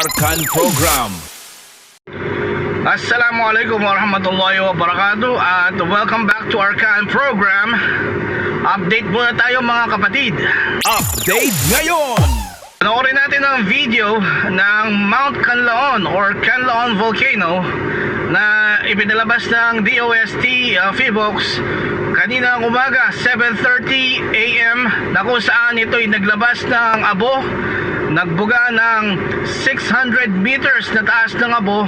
Arkan Program. Assalamualaikum warahmatullahi wabarakatuh at welcome back to Arkan Program. Update muna tayo mga kapatid. Update ngayon! Panoorin natin ang video ng Mount Canlaon or Canlaon Volcano na ipinalabas ng DOST PHIVOLCS kaninang umaga 7:30 AM na kung saan ito'y naglabas ng abo. Nagbuga ng 600 meters na taas ng abo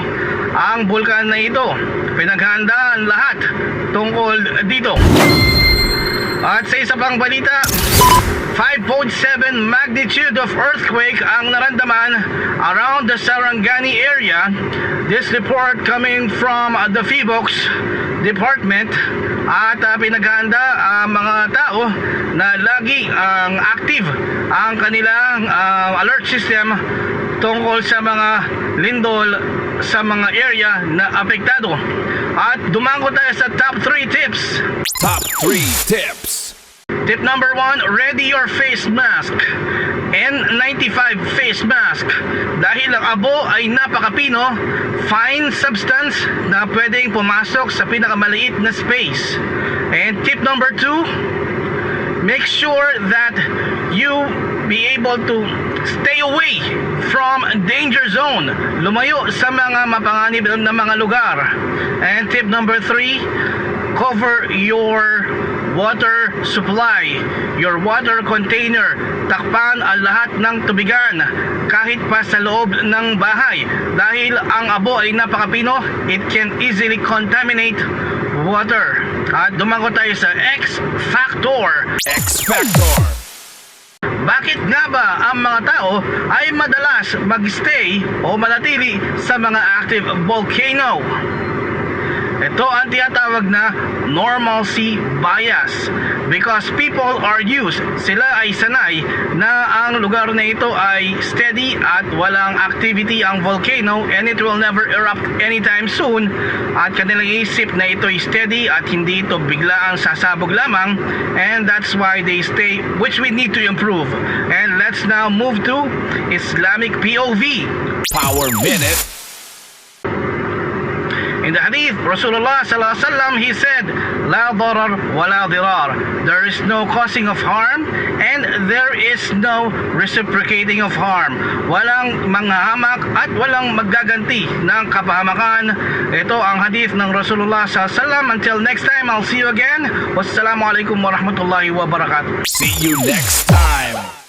ang bulkan na ito. Pinaghandaan lahat tungkol dito. At sa isa pang balita, 5.7 magnitude of earthquake ang naramdaman around the Sarangani area. This report coming from the PHIVOLCS department. At pinaghahanda ang mga tao na lagi ang active ang kanilang alert system tungkol sa mga lindol sa mga area na apektado. At dumango tayo sa top 3 tips. Top 3 tips. Tip number 1, ready your face mask. N95 face mask. Dahil ang abo ay napakapino, fine substance na pwedeng pumasok sa pinakamaliit na space. And tip number 2, make sure that you be able to stay away from danger zone. Lumayo sa mga mapanganib na mga lugar. And tip number 3, cover your water supply, your water container. Takpan ang lahat ng tubigan kahit pa sa loob ng bahay. Dahil ang abo ay napakapino, it can easily contaminate water. At dumango tayo sa X Factor. X Factor. Bakit nga ba ang mga tao ay madalas mag-stay o manatili sa mga active volcano? Ito ang tinatawag na normalcy bias. Because people are used, sila ay sanay na ang lugar na ito ay steady at walang activity ang volcano and it will never erupt anytime soon. At kanilang isip na ito ay steady at hindi ito biglaang sasabog lamang, and that's why they stay, which we need to improve. And let's now move to Islamic POV. Power Minute. In the hadith, Rasulullah sallallahu alaihi wasallam, he said, "La darar wa la dirar." There is no causing of harm and there is no reciprocating of harm. Walang manghahamak at walang maggaganti ng kapahamakan. Ito ang hadith ng Rasulullah sallallahu alaihi wasallam. Until next time, I'll see you again. Wassalamualaikum warahmatullahi wabarakatuh. See you next time.